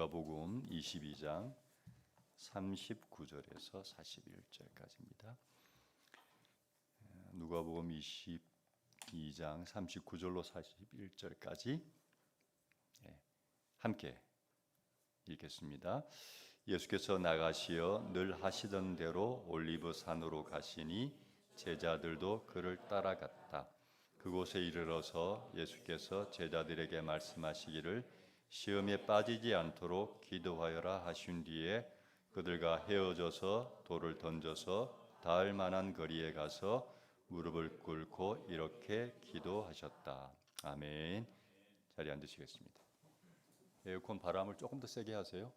누가복음 22장 39절에서 41절까지입니다. 누가복음 22장 39절로 41절까지 함께 읽겠습니다. 예수께서 나가시어 늘 하시던 대로 올리브 산으로 가시니 제자들도 그를 따라갔다. 그곳에 이르러서 예수께서 제자들에게 말씀하시기를 시험에 빠지지 않도록 기도하여라 하신 뒤에 그들과 헤어져서 돌을 던져서 닿을 만한 거리에 가서 무릎을 꿇고 이렇게 기도하셨다. 아멘. 자리에 앉으시겠습니다. 에어컨 바람을 조금 더 세게 하세요.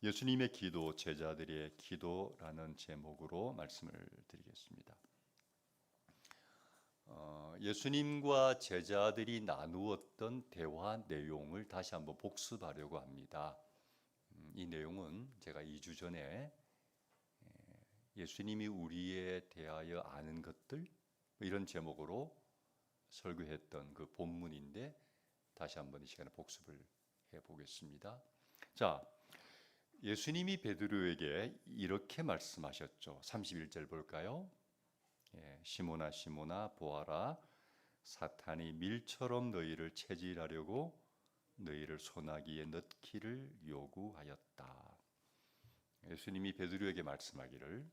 예수님의 기도, 제자들의 기도라는 제목으로 말씀을 드리겠습니다. 예수님과 제자들이 나누었던 대화 내용을 다시 한번 복습하려고 합니다. 이 내용은 제가 2주 전에 예수님이 우리에 대하여 아는 것들 이런 제목으로 설교했던 그 본문인데 다시 한번 이 시간에 복습을 해보겠습니다. 자, 예수님이 베드로에게 이렇게 말씀하셨죠. 31절 볼까요? 시몬아 시몬아 보아라, 사탄이 밀처럼 너희를 체질하려고 너희를 소나기에 넣기를 요구하였다. 예수님이 베드로에게 말씀하기를,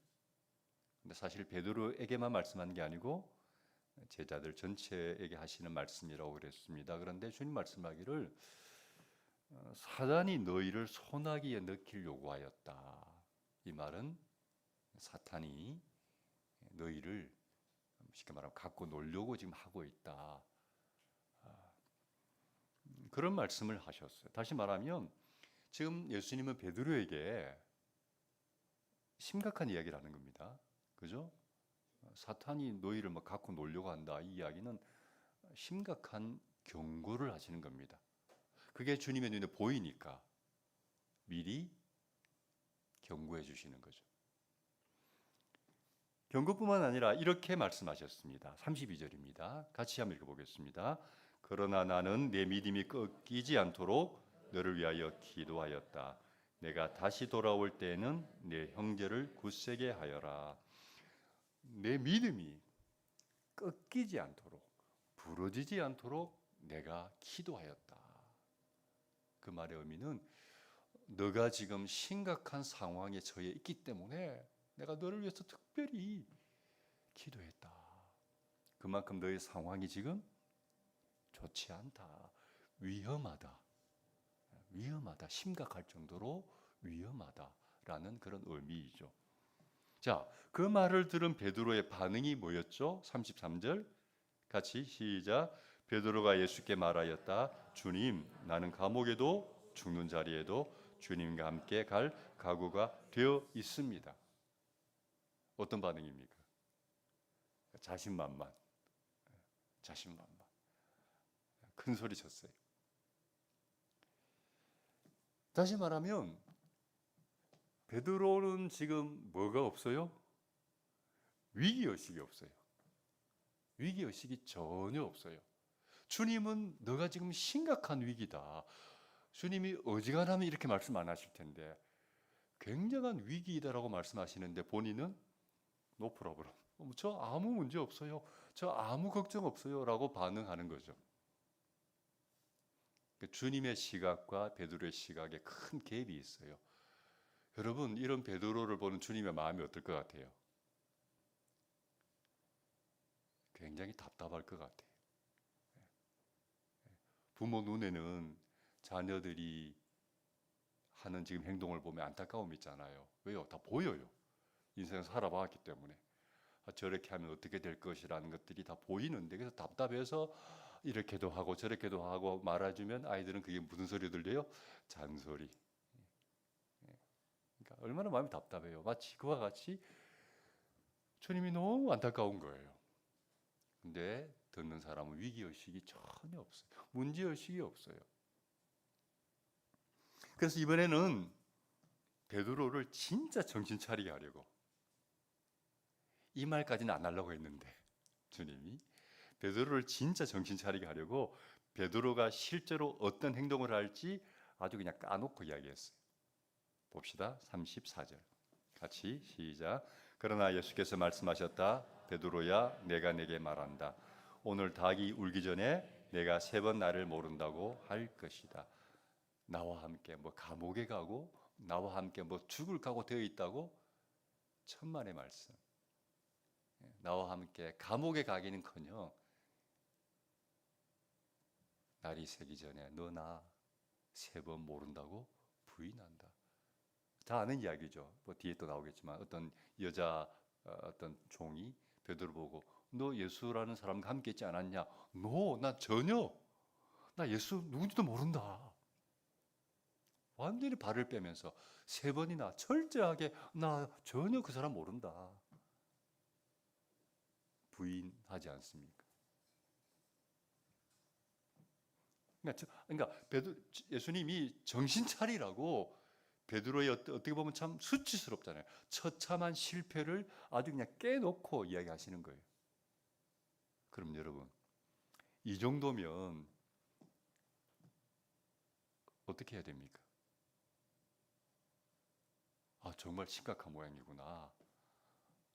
근데 사실 베드로에게만 말씀한 게 아니고 제자들 전체에게 하시는 말씀이라고 그랬습니다. 그런데 주님 말씀하기를 사단이 너희를 소나기에 넣기를 요구하였다. 이 말은 사탄이 너희를 쉽게 말하면 갖고 놀려고 지금 하고 있다. 그런 말씀을 하셨어요. 다시 말하면 지금 예수님은 베드로에게 심각한 이야기를 하는 겁니다. 그죠? 사탄이 너희를 막 갖고 놀려고 한다. 이 이야기는 심각한 경고를 하시는 겁니다. 그게 주님의 눈에 보이니까 미리 경고해 주시는 거죠. 경고뿐만 아니라 이렇게 말씀하셨습니다. 32절입니다. 같이 한번 읽어보겠습니다. 그러나 나는 내 믿음이 꺾이지 않도록 너를 위하여 기도하였다. 내가 다시 돌아올 때에는 내 형제를 굳세게 하여라. 내 믿음이 꺾이지 않도록, 부러지지 않도록 내가 기도하였다. 그 말의 의미는 너가 지금 심각한 상황에 처해 있기 때문에 내가 너를 위해서 특별히 기도했다. 그만큼 너의 상황이 지금 좋지 않다. 위험하다. 심각할 정도로 위험하다라는 그런 의미이죠. 자, 그 말을 들은 베드로의 반응이 뭐였죠? 33절 같이 시작. 베드로가 예수께 말하였다. 주님, 나는 감옥에도 죽는 자리에도 주님과 함께 갈 각오가 되어 있습니다. 어떤 반응입니까? 자신만만. 큰 소리 쳤어요. 다시 말하면 베드로는 지금 뭐가 없어요? 위기의식이 없어요. 위기의식이 전혀 없어요. 주님은 너가 지금 심각한 위기다. 주님이 어지간하면 이렇게 말씀 안 하실 텐데 굉장한 위기이다라고 말씀하시는데 본인은 no problem. 저 아무 문제 없어요. 저 아무 걱정 없어요. 라고 반응하는 거죠. 주님의 시각과 베드로의 시각에 큰 갭이 있어요. 여러분, 이런 베드로를 보는 주님의 마음이 어떨 것 같아요? 굉장히 답답할 것 같아요. 부모 눈에는 자녀들이 하는 지금 행동을 보면 안타까움이 있잖아요. 왜요? 다 보여요. 인생을 살아봤기 때문에. 저렇게 하면 어떻게 될 것이라는 것들이 다 보이는데, 그래서 답답해서 이렇게도 하고 저렇게도 하고 말해주면 아이들은 그게 무슨 소리 들려요? 잔소리. 그러니까 얼마나 마음이 답답해요. 마치 그와 같이 주님이 너무 안타까운 거예요. 근데 듣는 사람은 위기의식이 전혀 없어요. 문제의식이 없어요. 그래서 이번에는 베드로를 진짜 정신 차리게 하려고 이 말까지는 안 하려고 했는데 주님이 베드로를 진짜 정신 차리게 하려고 베드로가 실제로 어떤 행동을 할지 아주 그냥 까놓고 이야기했어요. 봅시다. 34절. 같이 시작. 그러나 예수께서 말씀하셨다. 베드로야, 내가 내게 말한다. 오늘 닭이 울기 전에 내가 3번 나를 모른다고 할 것이다. 나와 함께 뭐 감옥에 가고 나와 함께 뭐 죽을 각오 되어 있다고? 천만의 말씀. 나와 함께 감옥에 가기는커녕 날이 새기 전에 너 나 3번 모른다고 부인한다. 다 아는 이야기죠. 뭐 뒤에 또 나오겠지만 어떤 여자 어떤 종이 베드로 보고 너 예수라는 사람과 함께 있지 않았냐? 나 전혀 나 예수 누군지도 모른다. 완전히 발을 빼면서 3번이나 철저하게 나 전혀 그 사람 모른다. 부인하지 않습니까? 그러니까 예수님이 정신 차리라고 베드로의 어떻게 보면 참 수치스럽잖아요. 처참한 실패를 아주 그냥 깨놓고 이야기하시는 거예요. 그럼 여러분, 이 정도면 어떻게 해야 됩니까? 아, 정말 심각한 모양이구나.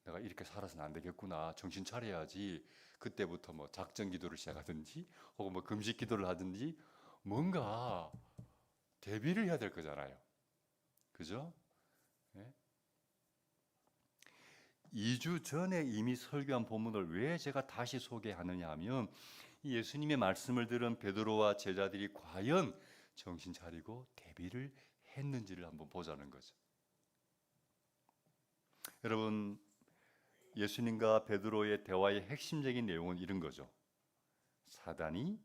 내가 이렇게 살아서는 안 되겠구나. 정신 차려야지. 그때부터 뭐 작전 기도를 시작하든지 혹은 뭐 금식 기도를 하든지 뭔가 대비를 해야 될 거잖아요. 그죠? 네? 2주 전에 이미 설교한 본문을 왜 제가 다시 소개하느냐 하면 예수님의 말씀을 들은 베드로와 제자들이 과연 정신 차리고 대비를 했는지를 한번 보자는 거죠. 여러분, 예수님과 베드로의 대화의 핵심적인 내용은 이런 거죠. 사단이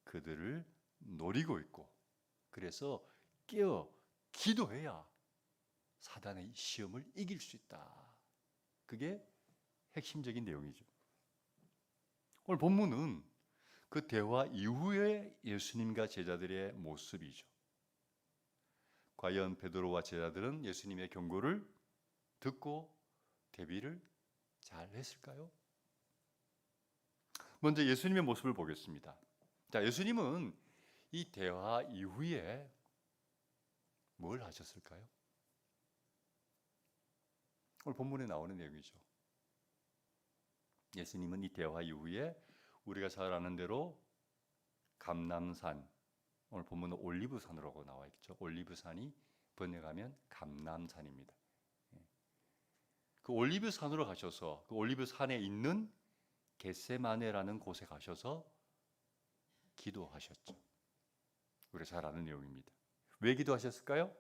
그들을 노리고 있고 그래서 깨어 기도해야 사단의 시험을 이길 수 있다. 그게 핵심적인 내용이죠. 오늘 본문은 그 대화 이후에 예수님과 제자들의 모습이죠. 과연 베드로와 제자들은 예수님의 경고를 듣고 대비를 잘 했을까요? 먼저 예수님의 모습을 보겠습니다. 자, 예수님은 이 대화 이후에 뭘 하셨을까요? 오늘 본문에 나오는 내용이죠. 예수님은 이 대화 이후에 우리가 잘 아는 대로 감람산, 오늘 본문은 올리브산으로 나와 있죠. 올리브산이 번역하면 감람산입니다. 그 올리브산으로 가셔서 그 올리브산에 있는 겟세마네라는 곳에 가셔서 기도하셨죠. 우리가 잘 아는 내용입니다. 왜 기도하셨을까요?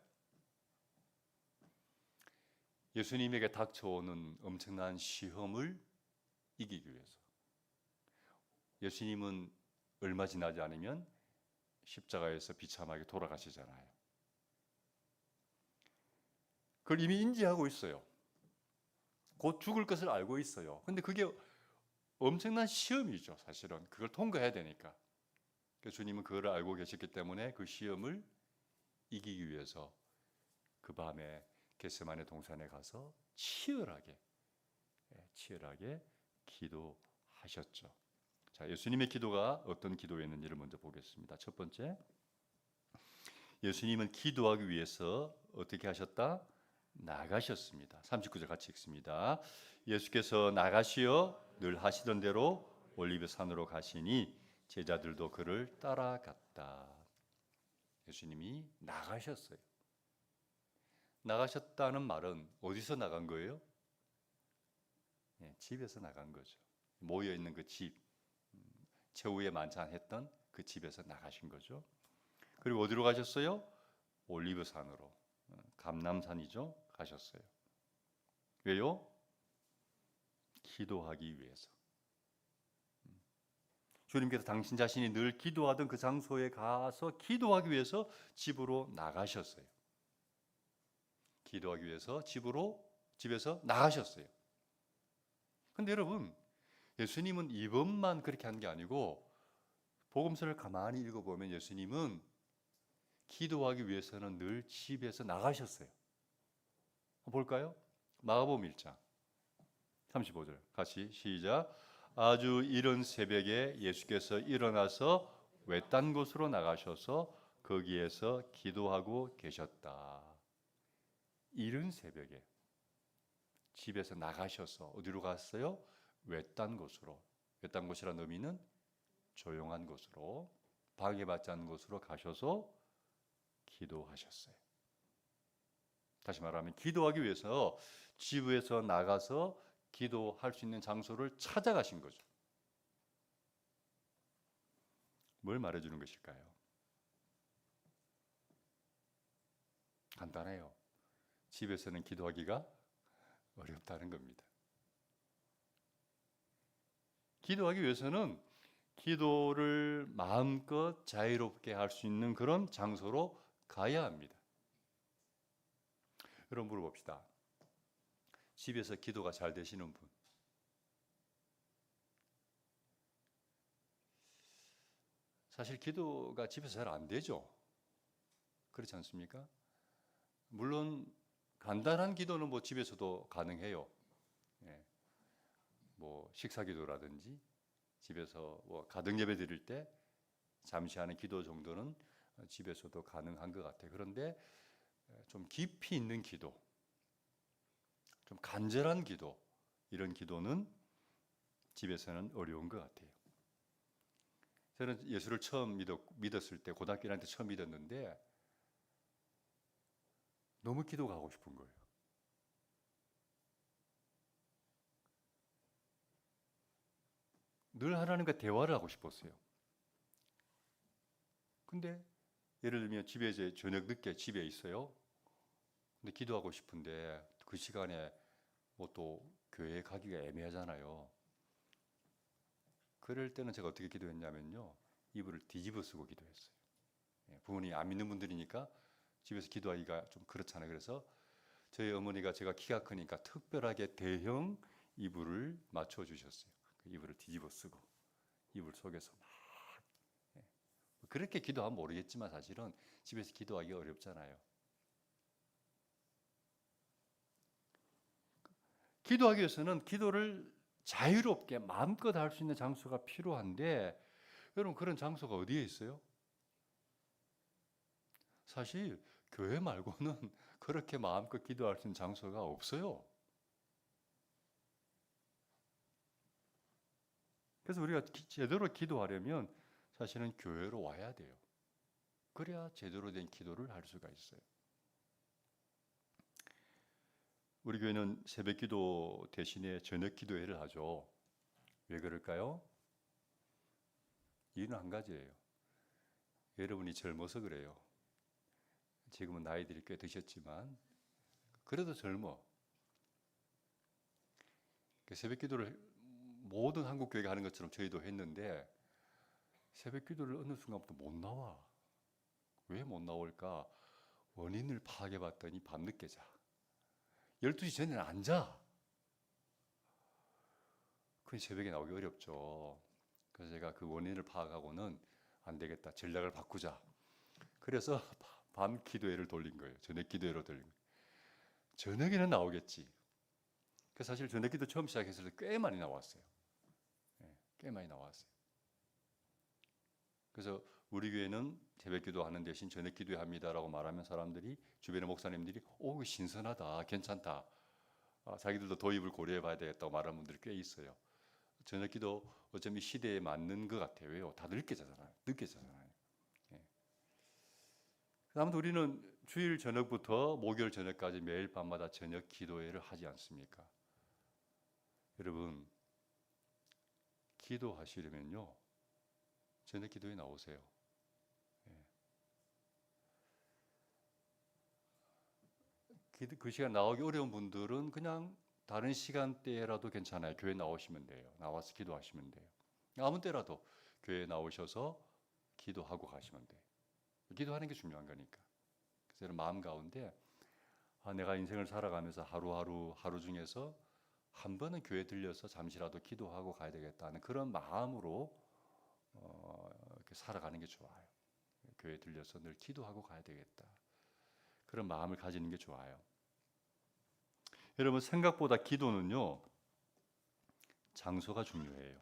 예수님에게 닥쳐오는 엄청난 시험을 이기기 위해서. 예수님은 얼마 지나지 않으면 십자가에서 비참하게 돌아가시잖아요. 그걸 이미 인지하고 있어요. 곧 죽을 것을 알고 있어요. 근데 그게 엄청난 시험이죠, 사실은. 그걸 통과해야 되니까. 주님은 그걸 알고 계셨기 때문에 그 시험을 이기기 위해서 그 밤에 겟세마네 동산에 가서 치열하게 기도하셨죠. 자, 예수님의 기도가 어떤 기도였는지를 먼저 보겠습니다. 첫 번째, 예수님은 기도하기 위해서 어떻게 하셨다? 나가셨습니다. 39절 같이 읽습니다. 예수께서 나가시어 늘 하시던 대로 올리브산으로 가시니 제자들도 그를 따라갔다. 예수님이 나가셨어요. 나가셨다는 말은 어디서 나간 거예요? 집에서 나간 거죠. 모여 있는 그 집, 최후에 만찬했던 그 집에서 나가신 거죠. 그리고 어디로 가셨어요? 올리브산으로, 감람산이죠. 가셨어요. 왜요? 기도하기 위해서. 주님께서 당신 자신이 늘 기도하던 그 장소에 가서 기도하기 위해서 집으로 나가셨어요. 기도하기 위해서 집에서 나가셨어요. 근데 여러분, 예수님은 이번만 그렇게 한 게 아니고 복음서를 가만히 읽어보면 예수님은 기도하기 위해서는 늘 집에서 나가셨어요. 볼까요? 마가복음 1장 35절 같이 시작. 아주 이른 새벽에 예수께서 일어나서 외딴 곳으로 나가셔서 거기에서 기도하고 계셨다. 이른 새벽에 집에서 나가셔서 어디로 갔어요? 외딴 곳으로. 외딴 곳이라는 의미는 조용한 곳으로, 방해받지 않는 곳으로 가셔서 기도하셨어요. 다시 말하면 기도하기 위해서 집에서 나가서 기도할 수 있는 장소를 찾아가신 거죠. 뭘 말해주는 것일까요? 간단해요. 집에서는 기도하기가 어렵다는 겁니다. 기도하기 위해서는 기도를 마음껏 자유롭게 할 수 있는 그런 장소로 가야 합니다. 여러분 물어봅시다. 집에서 기도가 잘 되시는 분. 사실 기도가 집에서 잘 안 되죠. 그렇지 않습니까? 물론 간단한 기도는 뭐 집에서도 가능해요. 예. 뭐 식사 기도라든지 집에서 뭐 가정 예배 드릴 때 잠시 하는 기도 정도는 집에서도 가능한 것 같아요. 그런데 좀 깊이 있는 기도, 좀 간절한 기도, 이런 기도는 집에서는 어려운 것 같아요. 저는 예수를 처음 믿었을 때 고등학교 1학년 때 처음 믿었는데 너무 기도가 하고 싶은 거예요. 늘 하나님과 대화를 하고 싶었어요. 근데 예를 들면 집에 이제 저녁 늦게 집에 있어요. 근데 기도하고 싶은데 그 시간에 뭐 또 교회에 가기가 애매하잖아요. 그럴 때는 제가 어떻게 기도했냐면요. 이불을 뒤집어 쓰고 기도했어요. 부모님이 안 믿는 분들이니까 집에서 기도하기가 좀 그렇잖아요. 그래서 저희 어머니가 제가 키가 크니까 특별하게 대형 이불을 맞춰 주셨어요. 그 이불을 뒤집어 쓰고 이불 속에서 막 그렇게 기도하면 모르겠지만 사실은 집에서 기도하기 어렵잖아요. 기도하기 위해서는 기도를 자유롭게 마음껏 할 수 있는 장소가 필요한데 여러분 그런 장소가 어디에 있어요? 사실 교회 말고는 그렇게 마음껏 기도할 수 있는 장소가 없어요. 그래서 우리가 제대로 기도하려면 사실은 교회로 와야 돼요. 그래야 제대로 된 기도를 할 수가 있어요. 우리 교회는 새벽 기도 대신에 저녁 기도회를 하죠. 왜 그럴까요? 이유는 한 가지예요. 여러분이 젊어서 그래요. 지금은 나이들이 꽤 드셨지만 그래도 젊어. 새벽 기도를 모든 한국 교회가 하는 것처럼 저희도 했는데 새벽 기도를 어느 순간부터 못 나와. 왜 못 나올까? 원인을 파악해 봤더니 밤늦게 자. 12시 전에는 안 자. 그 새벽에 나오기 어렵죠. 그래서 제가 그 원인을 파악하고는 안 되겠다. 전략을 바꾸자. 그래서 밤 기도회를 돌린 거예요. 저녁 기도회로 돌린 거예요. 저녁에는 나오겠지. 그래서 사실 저녁 기도 처음 시작했을 때 꽤 많이 나왔어요. 꽤 많이 나왔어요. 그래서 우리 교회는 새벽 기도하는 대신 저녁 기도회 합니다라고 말하면 사람들이 주변의 목사님들이 오 신선하다 괜찮다 자기들도 도입을 고려해 봐야 되겠다고 말하는 분들이 꽤 있어요. 저녁 기도 어쩜 이 시대에 맞는 것 같아요. 왜요? 다 늦게 자잖아요. 늦게 자잖아요. 예. 아무튼 우리는 주일 저녁부터 목요일 저녁까지 매일 밤마다 저녁 기도회를 하지 않습니까? 여러분 기도하시려면요 저녁 기도에 나오세요. 그 시간 나오기 어려운 분들은 그냥 다른 시간대라도 괜찮아요. 교회 나오시면 돼요. 나와서 기도하시면 돼요. 아무 때라도 교회 나오셔서 기도하고 가시면 돼요. 기도하는 게 중요한 거니까. 그래서 마음 가운데 내가 인생을 살아가면서 하루 중에서 한 번은 교회 들려서 잠시라도 기도하고 가야 되겠다는 그런 마음으로 이렇게 살아가는 게 좋아요. 교회 들려서 늘 기도하고 가야 되겠다. 그런 마음을 가지는 게 좋아요. 여러분 생각보다 기도는요 장소가 중요해요.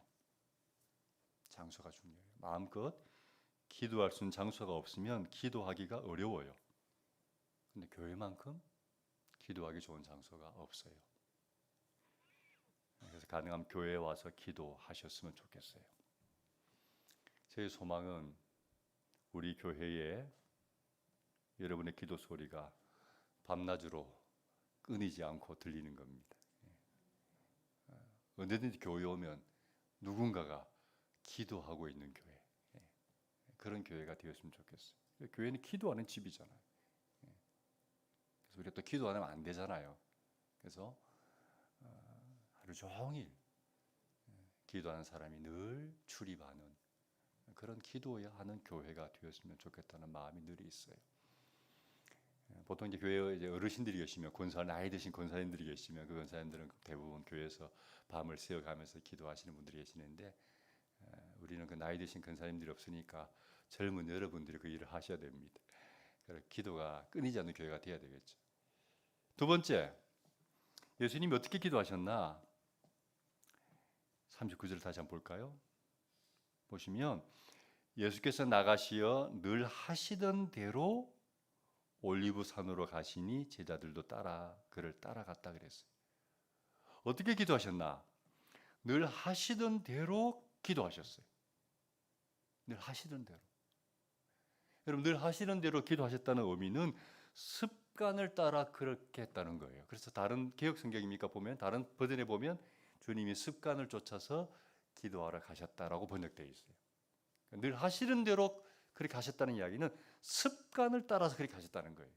장소가 중요해요. 마음껏 기도할 수 있는 장소가 없으면 기도하기가 어려워요. 근데 교회만큼 기도하기 좋은 장소가 없어요. 그래서 가능하면 교회에 와서 기도하셨으면 좋겠어요. 제 소망은 우리 교회에 여러분의 기도 소리가 밤낮으로 끊이지 않고 들리는 겁니다. 언제든지 교회 오면 누군가가 기도하고 있는 교회, 그런 교회가 되었으면 좋겠어요. 교회는 기도하는 집이잖아요. 그래서 우리가 또 기도 안 하면 안 되잖아요. 그래서 하루 종일 기도하는 사람이 늘 출입하는 그런 기도하는 교회가 되었으면 좋겠다는 마음이 늘 있어요. 보통 이제 교회에 이제 어르신들이 계시면 나이 드신 권사님들이 계시면 그 권사님들은 대부분 교회에서 밤을 새워가면서 기도하시는 분들이 계시는데 우리는 그 나이 드신 권사님들이 없으니까 젊은 여러분들이 그 일을 하셔야 됩니다. 그래서 기도가 끊이지 않는 교회가 되어야 되겠죠. 두 번째, 예수님이 어떻게 기도하셨나? 39절 다시 한번 볼까요? 보시면 예수께서 나가시어 늘 하시던 대로 올리브 산으로 가시니 제자들도 그를 따라갔다 그랬어요. 어떻게 기도하셨나? 늘 하시던 대로 기도하셨어요. 늘 하시던 대로. 여러분, 늘 하시던 대로 기도하셨다는 의미는 습관을 따라 그렇게 했다는 거예요. 그래서 다른 개역 성경입니까 보면 다른 버전에 보면 주님이 습관을 쫓아서 기도하러 가셨다라고 번역되어 있어요. 늘 하시는 대로 그렇게 하셨다는 이야기는 습관을 따라서 그렇게 하셨다는 거예요.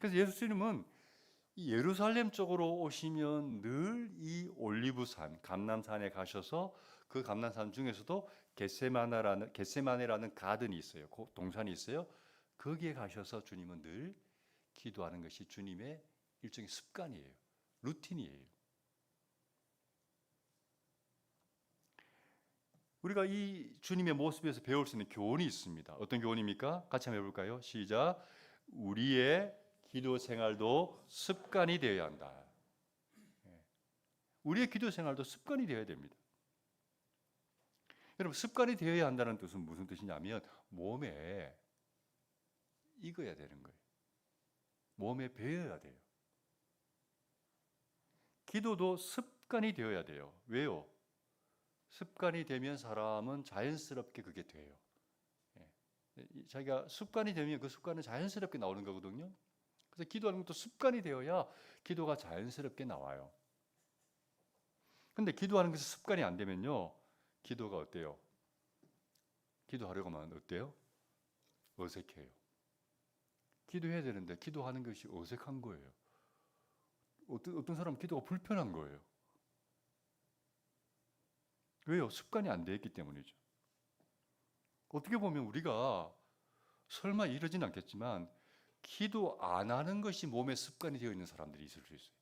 그래서 예수님은 이 예루살렘 쪽으로 오시면 늘 이 올리브산, 감람산에 가셔서 그 감람산 중에서도 겟세마네라는 가든이 있어요. 동산이 있어요. 거기에 가셔서 주님은 늘 기도하는 것이 주님의 일종의 습관이에요. 루틴이에요. 우리가 이 주님의 모습에서 배울 수 있는 교훈이 있습니다. 어떤 교훈입니까? 같이 한번 해볼까요? 시작. 우리의 기도 생활도 습관이 되어야 한다. 우리의 기도 생활도 습관이 되어야 됩니다. 여러분, 습관이 되어야 한다는 뜻은 무슨 뜻이냐면 몸에 익어야 되는 거예요. 몸에 배어야 돼요. 기도도 습관이 되어야 돼요. 왜요? 습관이 되면 사람은 자연스럽게 그게 돼요. 자기가 습관이 되면 그 습관은 자연스럽게 나오는 거거든요. 그래서 기도하는 것도 습관이 되어야 기도가 자연스럽게 나와요. 근데 기도하는 것이 습관이 안 되면요, 기도가 어때요? 기도하려고 하면 어때요? 어색해요. 기도해야 되는데 기도하는 것이 어색한 거예요. 어떤 사람은 기도가 불편한 거예요. 왜요? 습관이 안 돼 있기 때문이죠. 어떻게 보면 우리가 설마 이러진 않겠지만 기도 안 하는 것이 몸에 습관이 되어 있는 사람들이 있을 수 있어요.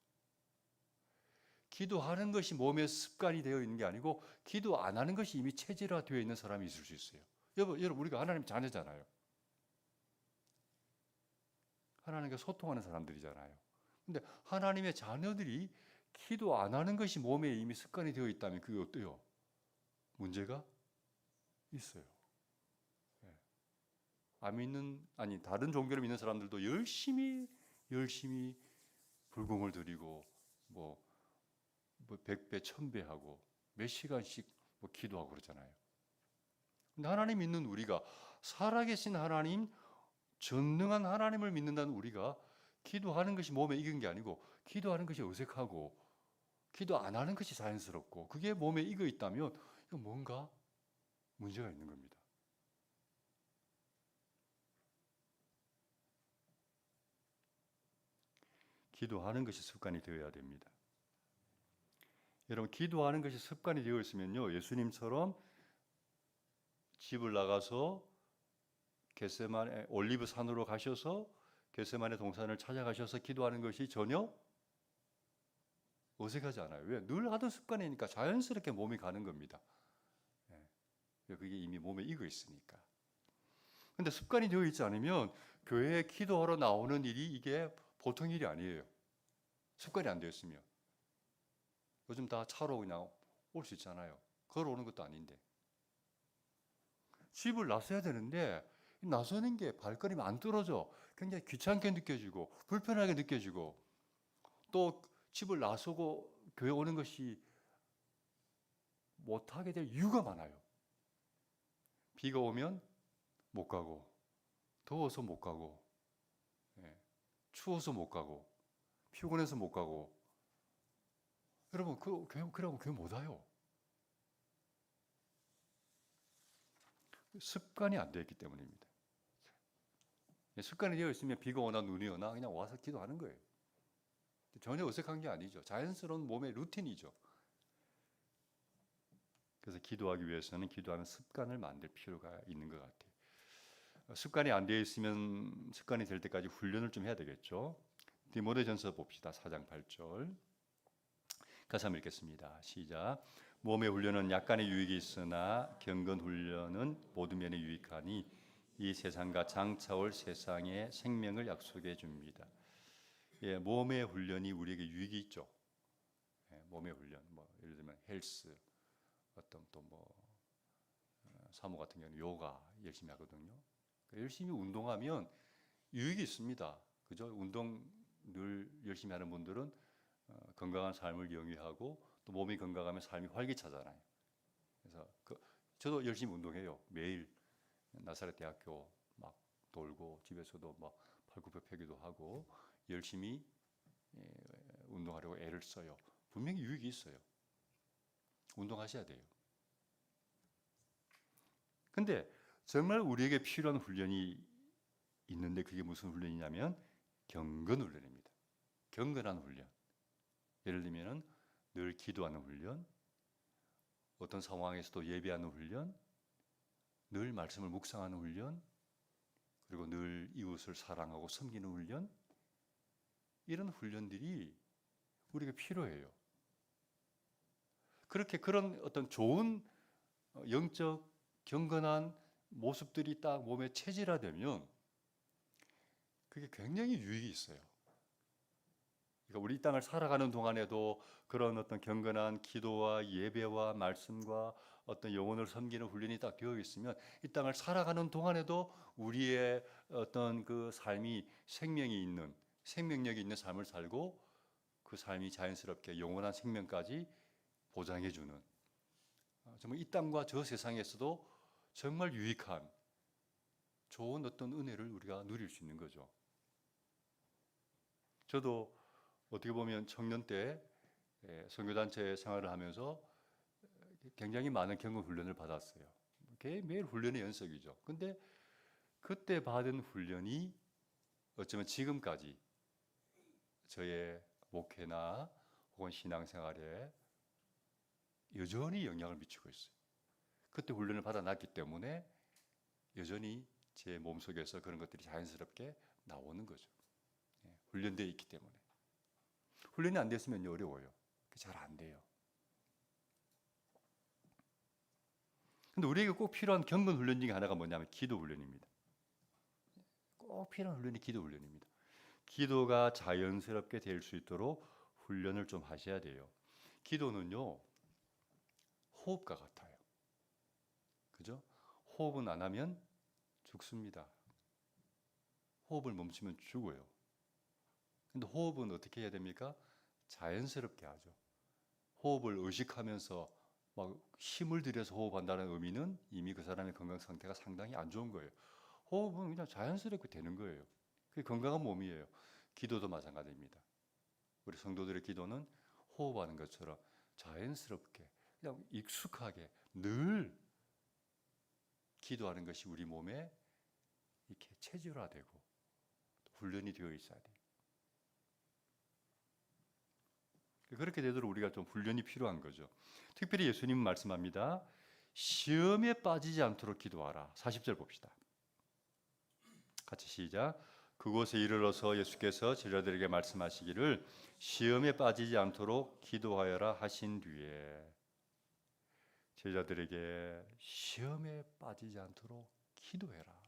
기도하는 것이 몸에 습관이 되어 있는 게 아니고 기도 안 하는 것이 이미 체질화되어 있는 사람이 있을 수 있어요. 여러분 우리가 하나님 자녀잖아요. 하나님과 소통하는 사람들이잖아요. 근데 하나님의 자녀들이 기도 안 하는 것이 몸에 이미 습관이 되어 있다면 그게 어때요? 문제가 있어요. 다른 종교를 믿는 사람들도 열심히 불공을 드리고 뭐 100배, 1000배 하고 몇 시간씩 기도하고 그러잖아요. 근데 하나님 믿는 우리가 살아계신 하나님, 전능한 하나님을 믿는다는 우리가 기도하는 것이 몸에 익은 게 아니고 기도하는 것이 어색하고 기도 안 하는 것이 자연스럽고 그게 몸에 익어 있다면 이거 뭔가 문제가 있는 겁니다. 기도하는 것이 습관이 되어야 됩니다. 여러분, 기도하는 것이 습관이 되어 있으면요, 예수님처럼 집을 나가서 겟세마네 올리브 산으로 가셔서 겟세마네 동산을 찾아가셔서 기도하는 것이 전혀 어색하지 않아요. 왜? 늘 하던 습관이니까 자연스럽게 몸이 가는 겁니다. 그게 이미 몸에 익어 있으니까. 근데 습관이 되어 있지 않으면 교회에 기도하러 나오는 일이 이게 보통 일이 아니에요. 습관이 안 되어 있으면. 요즘 다 차로 그냥 올 수 있잖아요. 걸어오는 것도 아닌데. 집을 나서야 되는데 나서는 게 발걸음이 안 떨어져. 굉장히 귀찮게 느껴지고 불편하게 느껴지고 또 집을 나서고 교회 오는 것이 못하게 될 이유가 많아요. 비가 오면 못 가고 더워서 못 가고 예, 추워서 못 가고 피곤해서 못 가고 여러분 그러고 교회 못 와요. 습관이 안 되어 있기 때문입니다. 습관이 되어 있으면 비가 오나 눈이 오나 그냥 와서 기도하는 거예요. 전혀 어색한 게 아니죠. 자연스러운 몸의 루틴이죠. 그래서 기도하기 위해서는 기도하는 습관을 만들 필요가 있는 것 같아요. 습관이 안 되어 있으면 습관이 될 때까지 훈련을 좀 해야 되겠죠. 디모데전서 봅시다. 4장 8절. 가사 한번 읽겠습니다. 시작. 몸의 훈련은 약간의 유익이 있으나 경건 훈련은 모든 면에 유익하니 이 세상과 장차올 세상의 생명을 약속해 줍니다. 예, 몸의 훈련이 우리에게 유익이 있죠. 예, 몸의 훈련, 뭐 예를 들면 헬스, 어떤 또 뭐 사모 같은 경우는 요가 열심히 하거든요. 열심히 운동하면 유익이 있습니다. 그죠? 운동 늘 열심히 하는 분들은 건강한 삶을 영위하고 또 몸이 건강하면 삶이 활기차잖아요. 그래서 저도 열심히 운동해요. 매일 나사렛 대학교 막 돌고 집에서도 막 팔굽혀펴기도 하고 열심히 운동하려고 애를 써요. 분명히 유익이 있어요. 운동하셔야 돼요. 근데 정말 우리에게 필요한 훈련이 있는데 그게 무슨 훈련이냐면 경건 훈련입니다. 경건한 훈련. 예를 들면 늘 기도하는 훈련, 어떤 상황에서도 예배하는 훈련, 늘 말씀을 묵상하는 훈련, 그리고 늘 이웃을 사랑하고 섬기는 훈련, 이런 훈련들이 우리가 필요해요. 그렇게 그런 어떤 좋은 영적 경건한 모습들이 딱 몸에 체질화되면 그게 굉장히 유익이 있어요. 그러니까 우리 이 땅을 살아가는 동안에도 그런 어떤 경건한 기도와 예배와 말씀과 어떤 영혼을 섬기는 훈련이 딱 되어 있으면 이 땅을 살아가는 동안에도 우리의 어떤 그 삶이 생명이 있는 생명력이 있는 삶을 살고 그 삶이 자연스럽게 영원한 생명까지 보장해 주는 정말 이 땅과 저 세상에서도 정말 유익한 좋은 어떤 은혜를 우리가 누릴 수 있는 거죠. 저도 어떻게 보면 청년 때 선교단체 생활을 하면서 굉장히 많은 경험 훈련을 받았어요. 매일 훈련의 연속이죠. 근데 그때 받은 훈련이 어쩌면 지금까지 저의 목회나 혹은 신앙생활에 여전히 영향을 미치고 있어요. 그때 훈련을 받아놨기 때문에 여전히 제 몸속에서 그런 것들이 자연스럽게 나오는 거죠. 훈련되어 있기 때문에. 훈련이 안 됐으면 어려워요. 잘 안 돼요. 근데 우리에게 꼭 필요한 경건 훈련 중에 하나가 뭐냐면 기도 훈련입니다. 꼭 필요한 훈련이 기도 훈련입니다. 기도가 자연스럽게 될 수 있도록 훈련을 좀 하셔야 돼요. 기도는요, 호흡과 같아요. 그죠? 호흡은 안 하면 죽습니다. 호흡을 멈추면 죽어요. 근데 호흡은 어떻게 해야 됩니까? 자연스럽게 하죠. 호흡을 의식하면서 막 힘을 들여서 호흡한다는 의미는 이미 그 사람의 건강 상태가 상당히 안 좋은 거예요. 호흡은 그냥 자연스럽게 되는 거예요. 그게 건강한 몸이에요. 기도도 마찬가지입니다. 우리 성도들의 기도는 호흡하는 것처럼 자연스럽게 그냥 익숙하게 늘 기도하는 것이 우리 몸에 이렇게 체질화되고 훈련이 되어 있어야 돼요. 그렇게 되도록 우리가 좀 훈련이 필요한 거죠. 특별히 예수님은 말씀합니다. 시험에 빠지지 않도록 기도하라. 40절 봅시다. 같이 시작. 그곳에 이르러서 예수께서 제자들에게 말씀하시기를 시험에 빠지지 않도록 기도하여라 하신 뒤에 제자들에게 시험에 빠지지 않도록 기도해라.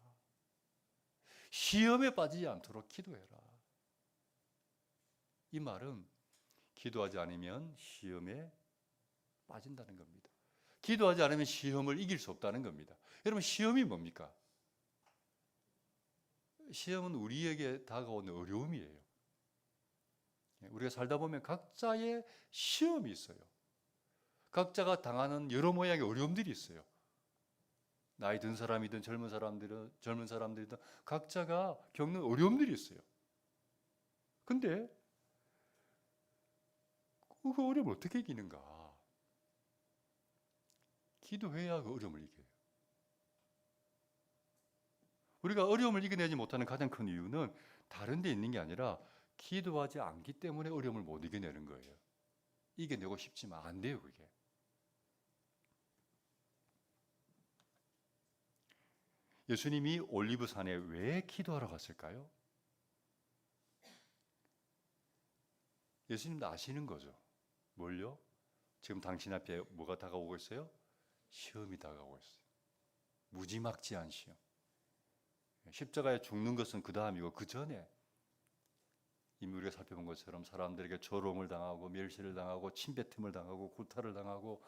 시험에 빠지지 않도록 기도해라. 이 말은 기도하지 않으면 시험에 빠진다는 겁니다. 기도하지 않으면 시험을 이길 수 없다는 겁니다. 여러분, 시험이 뭡니까? 시험은 우리에게 다가오는 어려움이에요. 우리가 살다 보면 각자의 시험이 있어요. 각자가 당하는 여러 모양의 어려움들이 있어요. 나이 든 사람이든 젊은 사람들이든 각자가 겪는 어려움들이 있어요. 근데 그 어려움을 어떻게 이기는가? 기도해야 그 어려움을 이겨요. 우리가 어려움을 이겨내지 못하는 가장 큰 이유는 다른 데 있는 게 아니라 기도하지 않기 때문에 어려움을 못 이겨내는 거예요. 이겨내고 싶지만 안 돼요, 그게. 예수님이 올리브산에 왜 기도하러 갔을까요? 예수님도 아시는 거죠. 뭘요? 지금 당신 앞에 뭐가 다가오고 있어요? 시험이 다가오고 있어요. 무지막지한 시험. 십자가에 죽는 것은 그 다음이고 그 전에 이미 우리가 살펴본 것처럼 사람들에게 조롱을 당하고 멸시를 당하고 침뱉음을 당하고 구타를 당하고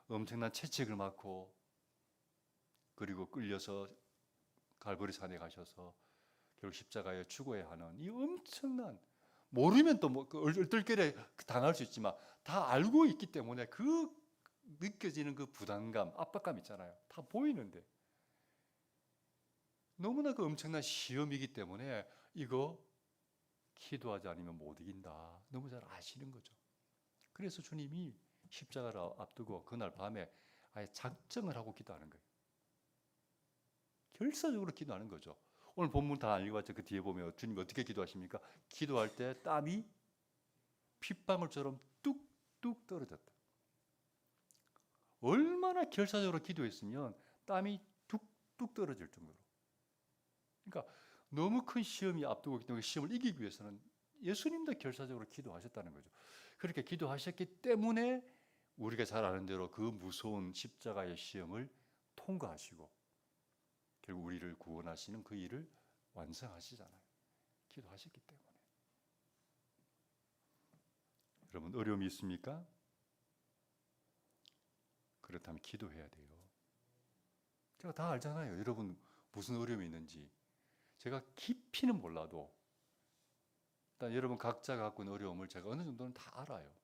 엄청난 채찍을 맞고 그리고 끌려서 갈보리산에 가셔서 결국 십자가에 죽어야 하는 이 엄청난, 모르면 또 뭐 얼떨결에 당할 수 있지만 다 알고 있기 때문에 그 느껴지는 그 부담감, 압박감 있잖아요. 다 보이는데 너무나 그 엄청난 시험이기 때문에 이거 기도하지 않으면 못 이긴다. 너무 잘 아시는 거죠. 그래서 주님이 십자가를 앞두고 그날 밤에 아예 작정을 하고 기도하는 거예요. 결사적으로 기도하는 거죠. 오늘 본문 다 읽어봤죠. 그 뒤에 보면 주님이 어떻게 기도하십니까? 기도할 때 땀이 핏방울처럼 뚝뚝 떨어졌다. 얼마나 결사적으로 기도했으면 땀이 뚝뚝 떨어질 정도로. 그러니까 너무 큰 시험이 앞두고 있기 때문에 시험을 이기기 위해서는 예수님도 결사적으로 기도하셨다는 거죠. 그렇게 기도하셨기 때문에 우리가 잘 아는 대로 그 무서운 십자가의 시험을 통과하시고 결국 우리를 구원하시는 그 일을 완성하시잖아요. 기도하셨기 때문에. 여러분, 어려움이 있습니까? 그렇다면 기도해야 돼요. 제가 다 알잖아요. 여러분 무슨 어려움이 있는지. 제가 깊이는 몰라도 일단 여러분 각자가 갖고 있는 어려움을 제가 어느 정도는 다 알아요.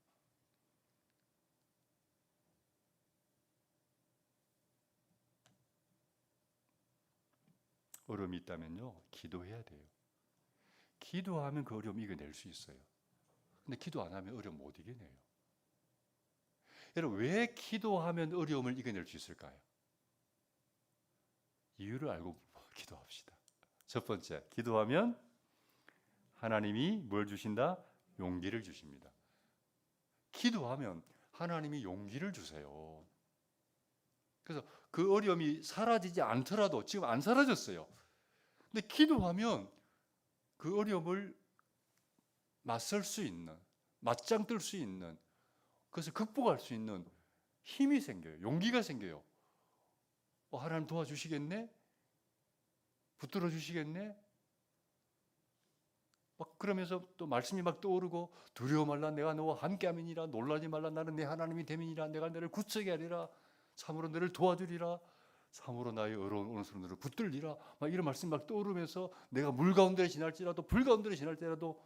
어려움이 있다면요, 기도해야 돼요. 기도하면 그 어려움 이겨낼 수 있어요. 근데 기도 안 하면 어려움 못 이겨내요. 여러분, 왜 기도하면 어려움을 이겨낼 수 있을까요? 이유를 알고 기도합시다. 첫 번째, 기도하면 하나님이 뭘 주신다? 용기를 주십니다. 기도하면 하나님이 용기를 주세요. 그래서 그 어려움이 사라지지 않더라도 지금 안 사라졌어요. 근데 기도하면 그 어려움을 맞설 수 있는, 맞짱 뜰 수 있는, 그것을 극복할 수 있는 힘이 생겨요. 용기가 생겨요. 하나님 도와주시겠네? 붙들어 주시겠네? 막 그러면서 또 말씀이 막 떠오르고 두려워 말라 내가 너와 함께함이니라 놀라지 말라 나는 내 하나님이 됨이니라 내가 너를 구속이 아니라 참으로 너를 도와주리라 참으로 나의 어려운 오른손으로 너를 붙들리라 막 이런 말씀이 막 떠오르면서 내가 물 가운데 지날지라도 불 가운데 지날지라도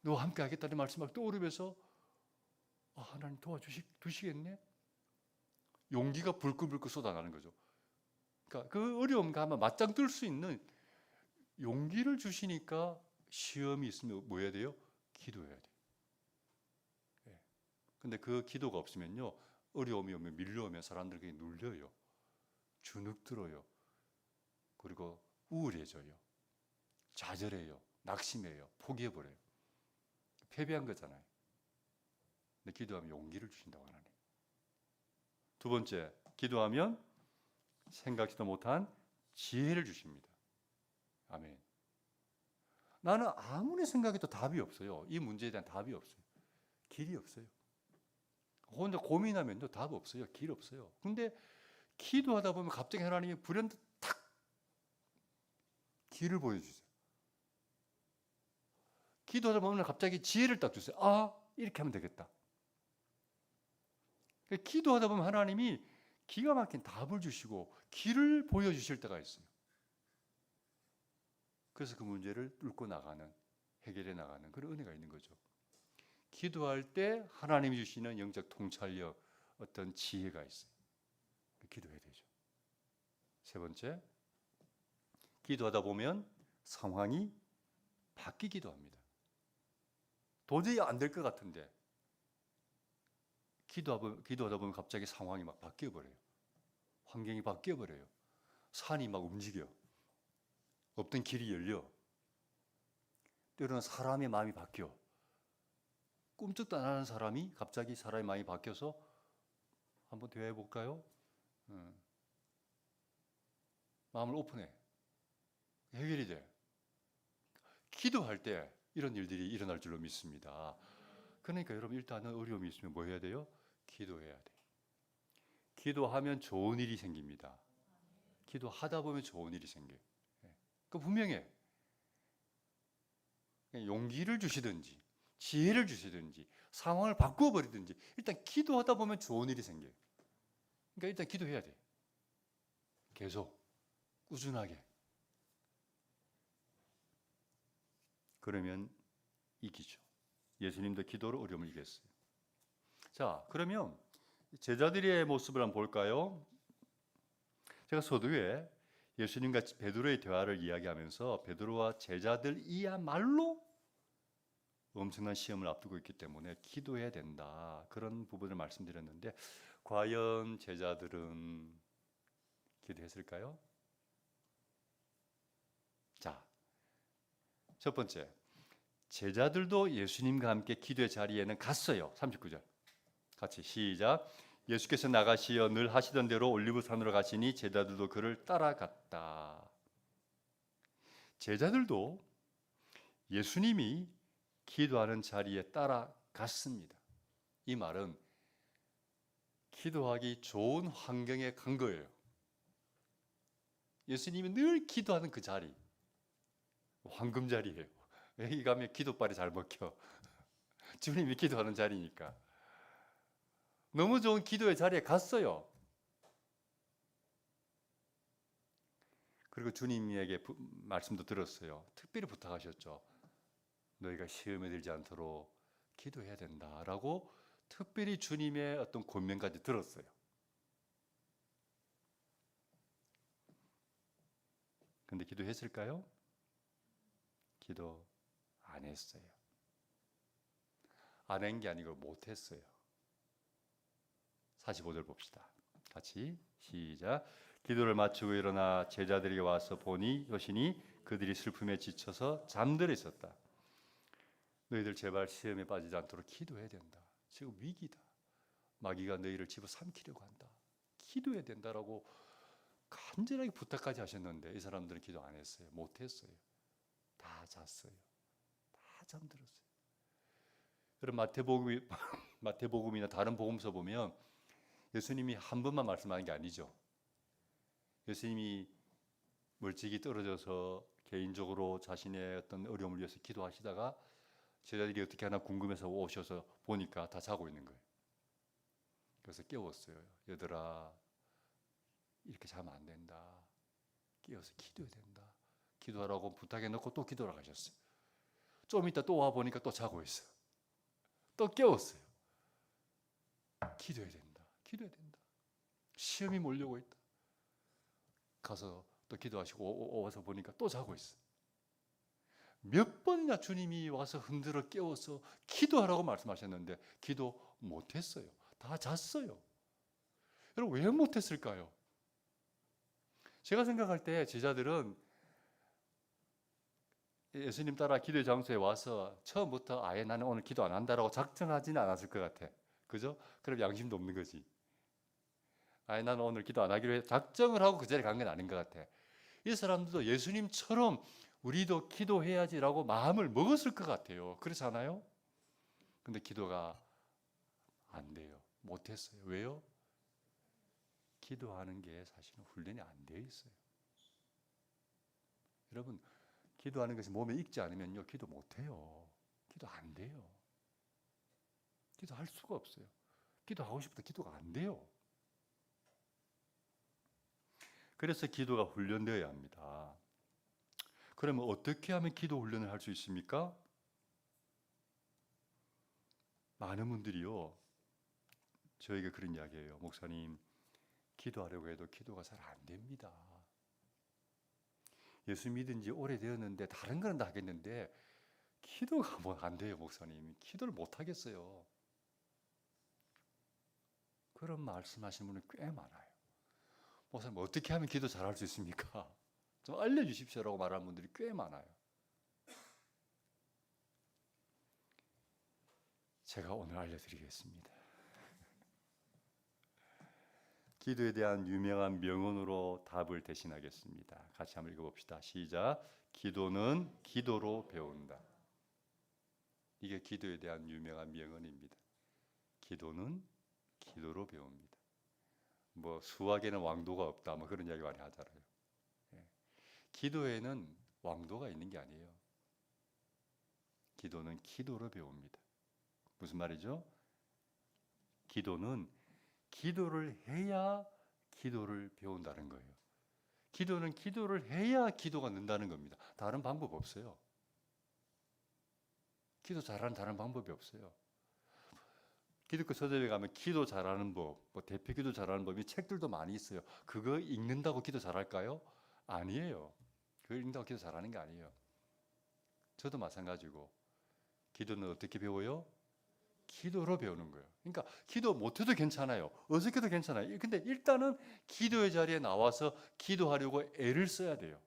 너와 함께 하겠다는 말씀이 막 떠오르면서 하나님 도와주시겠네? 용기가 불끈불끈 쏟아나는 거죠. 그러니까 그 어려움과 아마 맞짱 뜰 수 있는 용기를 주시니까 시험이 있으면 뭐 해야 돼요? 기도해야 돼요. 예. 근데 그 기도가 없으면요, 어려움이 오면 밀려오면 사람들에게 눌려요. 주눅 들어요. 그리고 우울해져요. 좌절해요. 낙심해요. 포기해버려요. 패배한 거잖아요. 근데 기도하면 용기를 주신다고 하나님. 두 번째, 기도하면 생각지도 못한 지혜를 주십니다. 아멘. 나는 아무리 생각해도 답이 없어요. 이 문제에 대한 답이 없어요. 길이 없어요. 혼자 고민하면도 답 없어요. 길 없어요. 근데 기도하다 보면 갑자기 하나님이 불현듯 탁 길을 보여주세요. 기도하다 보면 갑자기 지혜를 딱 주세요. 이렇게 하면 되겠다. 기도하다 보면 하나님이 기가 막힌 답을 주시고 길을 보여주실 때가 있어요. 그래서 그 문제를 뚫고 나가는, 해결해 나가는 그런 은혜가 있는 거죠. 기도할 때 하나님이 주시는 영적 통찰력, 어떤 지혜가 있어요. 기도해야 되죠. 세 번째, 기도하다 보면 상황이 바뀌기도 합니다. 도저히 안 될 것 같은데 기도하다 보면 갑자기 상황이 막 바뀌어버려요. 환경이 바뀌어버려요. 산이 막 움직여. 없던 길이 열려. 때로는 사람의 마음이 바뀌어. 꿈쩍도 안 하는 사람이 갑자기 사람의 마음이 바뀌어서 한번 대화해 볼까요? 마음을 오픈해. 해결이 돼. 기도할 때 이런 일들이 일어날 줄로 믿습니다. 그러니까 여러분 일단은 어려움이 있으면 뭐 해야 돼요? 기도해야 돼. 기도하면 좋은 일이 생깁니다. 기도하다 보면 좋은 일이 생겨요. 그 분명해. 용기를 주시든지 지혜를 주시든지 상황을 바꾸어 버리든지 일단 기도하다 보면 좋은 일이 생겨요. 그러니까 일단 기도해야 돼. 계속 꾸준하게. 그러면 이기죠. 예수님도 기도로 어려움을 이겼어요. 자, 그러면 제자들의 모습을 한번 볼까요? 제가 서두에 예수님과 베드로의 대화를 이야기하면서 베드로와 제자들이야말로 엄청난 시험을 앞두고 있기 때문에 기도해야 된다. 그런 부분을 말씀드렸는데 과연 제자들은 기도했을까요? 자, 첫 번째. 제자들도 예수님과 함께 기도의 자리에는 갔어요. 39절. 같이 시작. 예수께서 나가시어 늘 하시던 대로 올리브산으로 가시니 제자들도 그를 따라갔다. 제자들도 예수님이 기도하는 자리에 따라갔습니다. 이 말은 기도하기 좋은 환경에 간 거예요. 예수님이 늘 기도하는 그 자리, 황금 자리예요. 여기 가면 기도발이 잘 먹혀. 주님이 기도하는 자리니까. 너무 좋은 기도의 자리에 갔어요. 그리고 주님에게 말씀도 들었어요. 특별히 부탁하셨죠. 너희가 시험에 들지 않도록 기도해야 된다라고 특별히 주님의 어떤 권면까지 들었어요. 근데 기도했을까요? 기도 안 했어요. 안 한 게 아니고 못했어요. 45절 봅시다. 같이 시작. 기도를 마치고 일어나 제자들에게 와서 보니 여신이 그들이 슬픔에 지쳐서 잠들어 있었다. 너희들 제발 시험에 빠지지 않도록 기도해야 된다. 지금 위기다. 마귀가 너희를 집어삼키려고 한다. 기도해야 된다라고 간절하게 부탁까지 하셨는데 이 사람들은 기도 안 했어요. 못했어요. 다 잤어요. 다 잠들었어요. 여러분 마태복음이나 다른 복음서 보면 예수님이 한 번만 말씀하는 게 아니죠. 예수님이 멀찍이 떨어져서 개인적으로 자신의 어떤 어려움을 위해서 기도하시다가 제자들이 어떻게 하나 궁금해서 오셔서 보니까 다 자고 있는 거예요. 그래서 깨웠어요. 얘들아, 이렇게 자면 안 된다. 깨워서 기도해야 된다. 기도하라고 부탁해 놓고 또 기도하러 가셨어요. 좀 이따 또 와 보니까 또 자고 있어요. 또 깨웠어요. 기도해야 된다. 기도해야 된다. 시험이 몰려오고 있다. 가서 또 기도하시고 와서 보니까 또 자고 있어. 몇 번이나 주님이 와서 흔들어 깨워서 기도하라고 말씀하셨는데 기도 못했어요. 다 잤어요. 여러분 왜 못했을까요? 제가 생각할 때 제자들은 예수님 따라 기도의 장소에 와서 처음부터 아예 나는 오늘 기도 안 한다라고 작정하지는 않았을 것 같아. 그죠? 그럼 양심도 없는 거지. 아예 나는 오늘 기도 안 하기로 해 작정을 하고 그 자리에 간 건 아닌 것 같아. 이 사람들도 예수님처럼 우리도 기도해야지라고 마음을 먹었을 것 같아요. 그렇지 않아요? 근데 기도가 안 돼요. 못했어요. 왜요? 기도하는 게 사실은 훈련이 안 되어 있어요. 여러분, 기도하는 것이 몸에 익지 않으면요, 기도 못해요. 기도 안 돼요. 기도할 수가 없어요. 기도하고 싶어도 기도가 안 돼요. 그래서 기도가 훈련되어야 합니다. 그러면 어떻게 하면 기도 훈련을 할 수 있습니까? 많은 분들이요, 저에게 그런 이야기예요. 목사님, 기도하려고 해도 기도가 잘 안 됩니다. 예수 믿은 지 오래되었는데 다른 건 다 하겠는데 기도가 뭐 안 돼요, 목사님. 기도를 못 하겠어요. 그런 말씀하시는 분이 꽤 많아요. 목사님, 어떻게 하면 기도 잘할 수 있습니까? 좀 알려주십시오라고 말하는 분들이 꽤 많아요. 제가 오늘 알려드리겠습니다. 기도에 대한 유명한 명언으로 답을 대신하겠습니다. 같이 한번 읽어봅시다. 시작. 기도는 기도로 배운다. 이게 기도에 대한 유명한 명언입니다. 기도는 기도로 배웁니다. 뭐 수학에는 왕도가 없다, 뭐 그런 이야기 많이 하잖아요. 예. 기도에는 왕도가 있는 게 아니에요. 기도는 기도로 배웁니다. 무슨 말이죠? 기도는 기도를 해야 기도를 배운다는 거예요. 기도는 기도를 해야 기도가 는다는 겁니다. 다른 방법 없어요. 기도 잘하는 다른 방법이 없어요. 기독교 서적에 가면 기도 잘하는 법, 뭐 대표 기도 잘하는 법이 책들도 많이 있어요. 그거 읽는다고 기도 잘할까요? 아니에요. 그거 읽는다고 기도 잘하는 게 아니에요. 저도 마찬가지고 기도는 어떻게 배워요? 기도로 배우는 거예요. 그러니까 기도 못해도 괜찮아요. 어색해도 괜찮아요. 근데 일단은 기도의 자리에 나와서 기도하려고 애를 써야 돼요.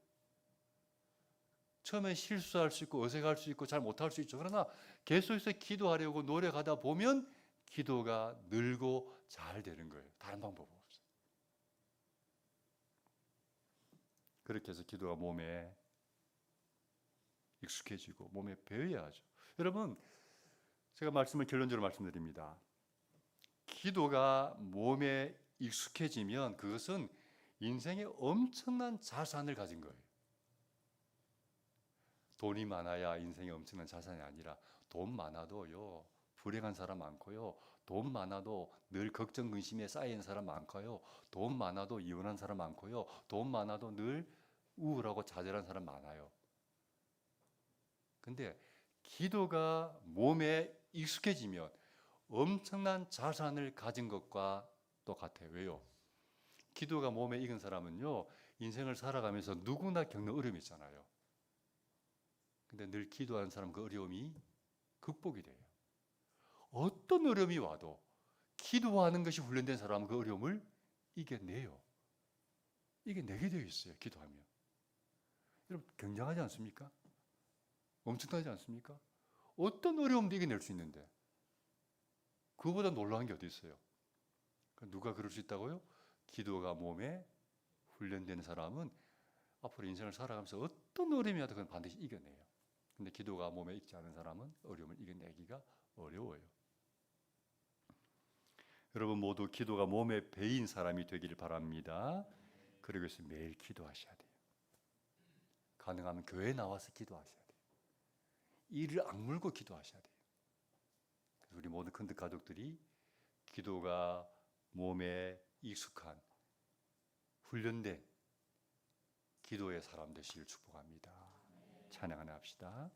처음엔 실수할 수 있고 어색할 수 있고 잘 못할 수 있죠. 그러나 계속해서 기도하려고 노력하다 보면 기도가 늘고 잘 되는 거예요. 다른 방법은 없어요. 그렇게 해서 기도가 몸에 익숙해지고 몸에 배워야 하죠. 여러분, 제가 말씀을 결론적으로 말씀드립니다. 기도가 몸에 익숙해지면 그것은 인생에 엄청난 자산을 가진 거예요. 돈이 많아야 인생에 엄청난 자산이 아니라 돈 많아도요, 불행한 사람 많고요. 돈 많아도 늘 걱정 근심에 쌓이는 사람 많고요. 돈 많아도 이혼한 사람 많고요. 돈 많아도 늘 우울하고 좌절한 사람 많아요. 근데 기도가 몸에 익숙해지면 엄청난 자산을 가진 것과 똑같아요. 왜요? 기도가 몸에 익은 사람은요, 인생을 살아가면서 누구나 겪는 어려움이 있잖아요. 근데 늘 기도하는 사람 그 어려움이 극복이 돼요. 어떤 어려움이 와도 기도하는 것이 훈련된 사람은 그 어려움을 이겨내요. 이겨내게 되어 있어요. 기도하면. 여러분, 굉장하지 않습니까? 엄청나지 않습니까? 어떤 어려움도 이겨낼 수 있는데 그거보다 놀라운 게 어디 있어요? 누가 그럴 수 있다고요? 기도가 몸에 훈련된 사람은 앞으로 인생을 살아가면서 어떤 어려움이 와도 그건 반드시 이겨내요. 근데 기도가 몸에 익지 않은 사람은 어려움을 이겨내기가 어려워요. 여러분 모두 기도가 몸에 배인 사람이 되기를 바랍니다. 그러기 위해서 매일 기도하셔야 돼요. 가능하면 교회에 나와서 기도하셔야 돼요. 이를 악물고 기도하셔야 돼요. 우리 모든 큰득 가족들이 기도가 몸에 익숙한 훈련된 기도의 사람 되시길 축복합니다. 찬양 하나 합시다.